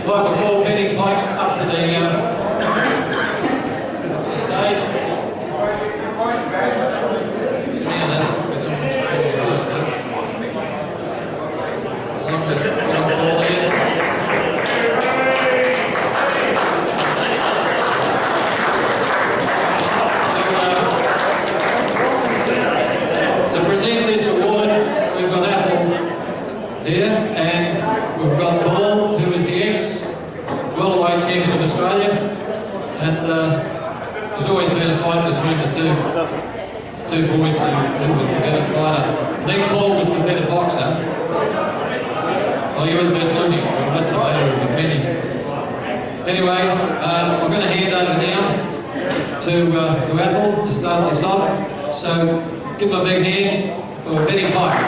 like to call Benny Pike up to the stage. To present this award, we've got Apple here, and we've got Paul, who is the ex-welterweight champion of Australia, and there's always been a fight between the two boys who was the better fighter. I think Paul was the better boxer. Oh, you were the best looking. Well, that's a matter of opinion. Anyway, I'm going to hand over now to Ethel to start this off. So give him a big hand for Benny Pike.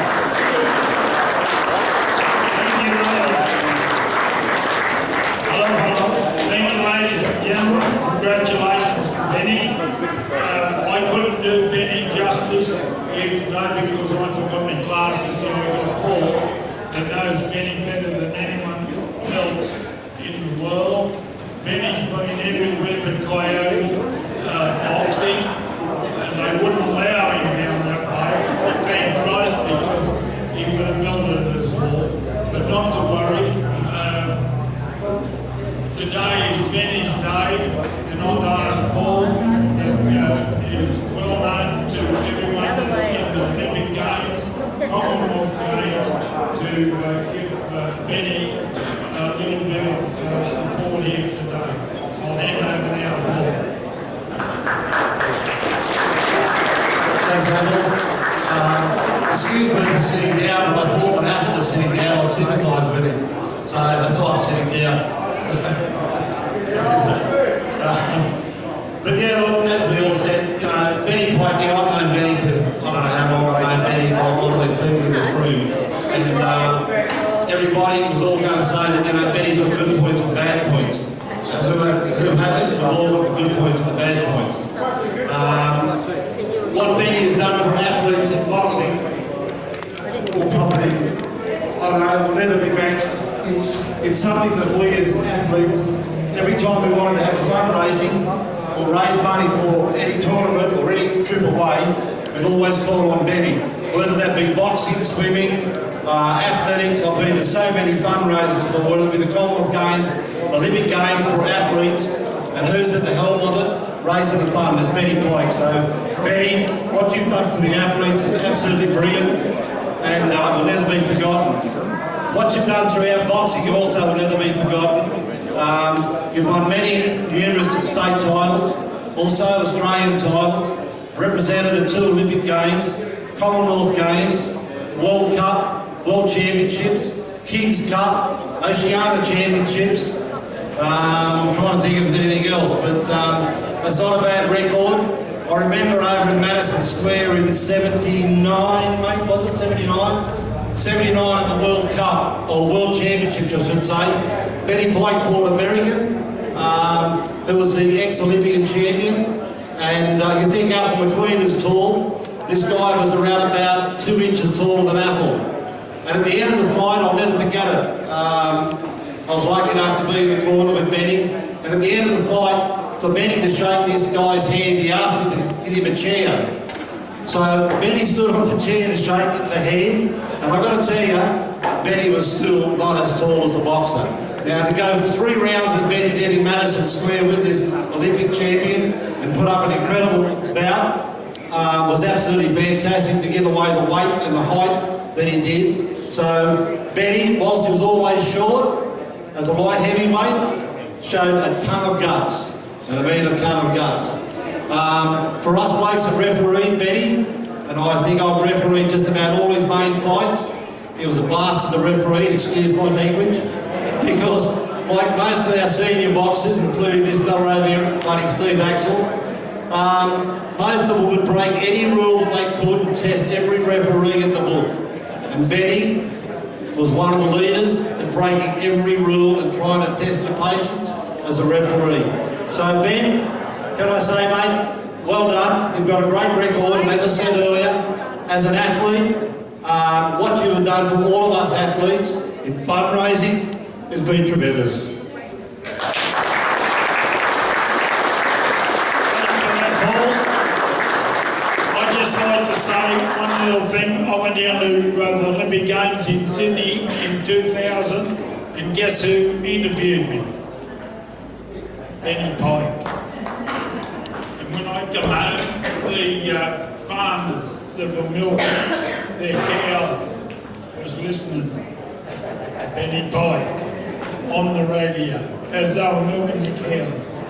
Thank you, ladies and gentlemen. Congratulations to Benny. I couldn't do Benny justice here today because I forgot my glasses, so I got Paul that knows Benny better than anyone else in the world. Benny's been everywhere but Coyote boxing, and they wouldn't allow him down that way. Thank Christ, because he would have melted as well. But not to worry. Today is Benny's day, and I'd ask Paul, that is well known to everyone in the Olympic Games, Commonwealth Games, to give Benny a little bit of support here today. I'll hand over now to Paul. Thanks, Ethel. Excuse me for sitting down, but I thought when Ethel was sitting down, I'd sympathise with him. So that's why I'm sitting down. But yeah, look, as we all said, Benny Pike, I've known Benny for, I don't know how long I've known Benny, a lot of these people in this room. And everybody was all going to say that, Benny's got good points and bad points. So who hasn't? We've all got the good points and the bad points. What Benny has done for athletes in boxing, will probably, I don't know, will never be matched. It's something that we as athletes, every time we wanted to have a fundraising or raise money for any tournament or any trip away, we'd always call on Benny. Whether that be boxing, swimming, athletics, I've been to so many fundraisers for, whether it be the Commonwealth Games, Olympic Games for athletes, and who's at the helm of it, raising the fund, is Benny Pike. So, Benny, what you've done for the athletes is absolutely brilliant and will never be forgotten. What you've done throughout boxing also will never be forgotten. You've won many numerous state titles, also Australian titles, represented at 2 Olympic Games, Commonwealth Games, World Cup, World Championships, King's Cup, Oceania Championships. I'm trying to think if there's anything else, but that's not a bad record. I remember over in Madison Square in 79, mate, was it 79? 79 at the World Cup, or World Championships I should say. Benny Pike fought American, who was the ex-Olympian champion, and you think Ethel McQueen is tall, this guy was around about 2 inches taller than Ethel. And at the end of the fight, I'll never forget it, I was lucky enough to be in the corner with Benny, and at the end of the fight, for Benny to shake this guy's hand, he asked me to give him a chair. So Benny stood on the chair to shake the hand, and I've got to tell you, Benny was still not as tall as a boxer. Now to go 3 rounds as Benny did in Madison Square with this Olympic champion and put up an incredible bout was absolutely fantastic to get away the weight and the height that he did. So Benny, whilst he was always short, as a light heavyweight, showed a ton of guts. And I mean a ton of guts. For us blokes that referee Benny, and I think I've refereed just about all his main fights, he was a blast to the referee, excuse my language, because like most of our senior boxers, including this fella over here, bloody Steve Axel, most of them would break any rule that they could and test every referee in the book. And Benny was one of the leaders in breaking every rule and trying to test your patience as a referee. So Ben, can I say, mate, well done. You've got a great record, and as I said earlier, as an athlete, what you have done for all of us athletes in fundraising has been tremendous. like to say one little thing. I went down to the Olympic Games in Sydney in 2000, and guess who interviewed me? Benny Pike. And when I come home, the farmers that were milking their cows was listening to Benny Pike on the radio as they were milking the cows.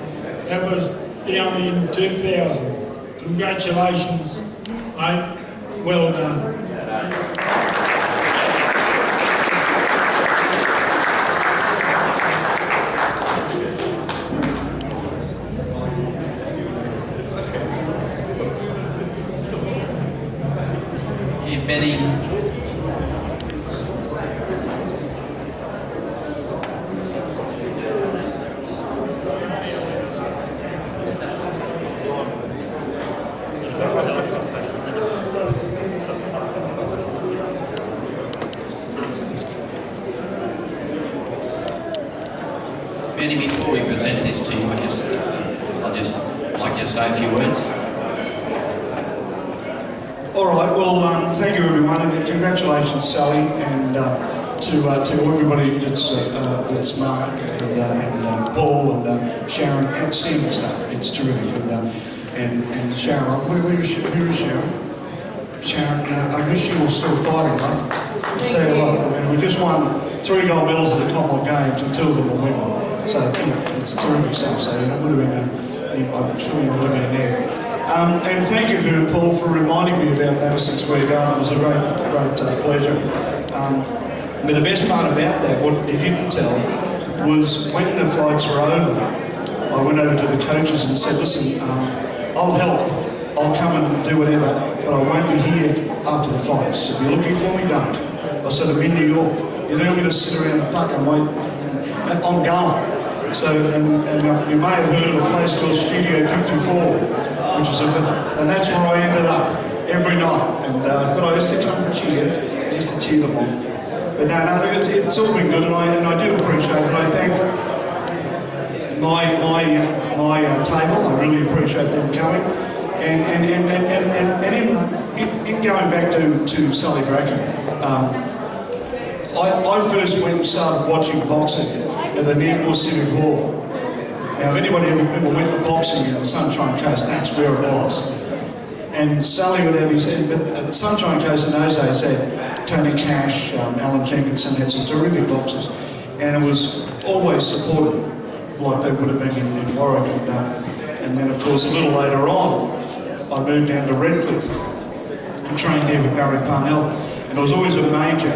That was down in 2000. Congratulations, mate. Well done. Hey, Benny. Benny, before we present this to you, I'll just like you to say a few words. All right, well, thank you everyone, and congratulations, Sally, and to everybody that's Mark and Paul and Sharon, outstanding stuff. It's terrific, and Sharon, where is Sharon? Sharon, I wish you were still fighting, love. I'll tell you what, I mean, we just won 3 gold medals at the Commonwealth Games, and 2 of them were women. So, you know, it's terrific stuff. So, it would have been, I'm sure you would have been there. And thank you to Paul for reminding me about Madison Square Garden. It was a great pleasure. But the best part about that, what he didn't tell, was when the fights were over, I went over to the coaches and said, listen, I'll help. I'll come and do whatever, but I won't be here after the fights. If you're looking for me, don't. I said, I'm in New York. You think I'm going to sit around and fucking wait? I'm going. So, and you may have heard of a place called Studio 54, which is and that's where I ended up every night. And but I used to come and cheer. I used to cheer them on. But no, it's all been good, and I do appreciate it. I thank my table. I really appreciate them coming. And in going back to Sally Bracken, I first went and started watching boxing at the Nearmore Civic Hall. Now, if anybody ever went to boxing in the Sunshine Coast, that's where it was. And Sally would have his head, but at Sunshine Coast in those days had Tony Cash, Alan Jenkinson, had some terrific boxers, and it was always supported like they would have been in Warwick. And then, of course, a little later on, I moved down to Redcliffe and trained there with Barry Parnell. And it was always a major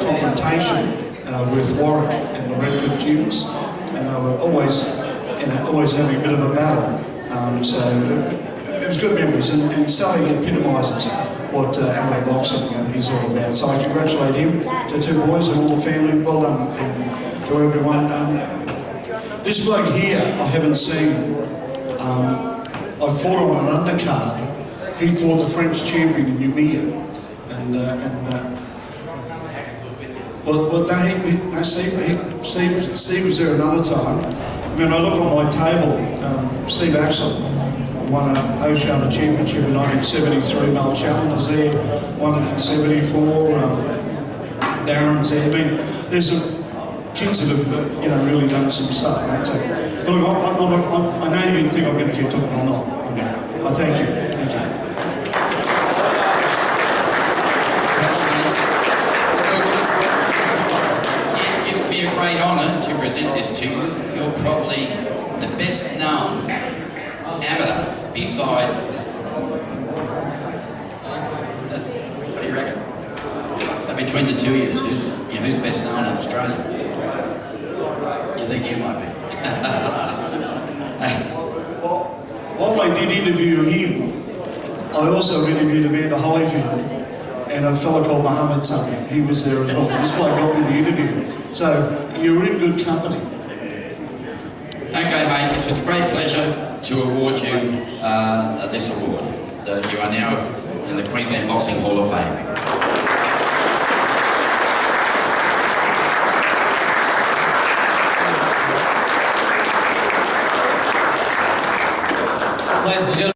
confrontation with Warwick and the Redcliffe gyms, and they were always having a bit of a battle. So it was good memories, and Sally epitomises what amateur boxing is all about. So I congratulate him, to 2 boys and all the family. Well done, and to everyone. This bloke here, I haven't seen. I fought on an undercard. He fought the French champion in Umea, Well, no, Steve was there another time. I mean, I look on my table, Steve Axel won an Oceania Championship in 1973, Mel Challen was there, won it in 74, Darren's there. I mean, there's some kids that have, really done some stuff, mate. So, look, I know you think I'm going to keep talking, I'm not. I thank you. Thank you. A great honour to present this to you. You're probably the best known amateur beside. What do you reckon? Between the 2 years, who's best known in Australia? You think you might be? Well, while I did interview him, I also interviewed Amanda Holyfield and a fellow called Mohammed something. He was there as well. This bloke got me the interview. So you're in good company. Okay, mate, it's with great pleasure to award you this award. You are now in the Queensland Boxing Hall of Fame. Ladies and gentlemen.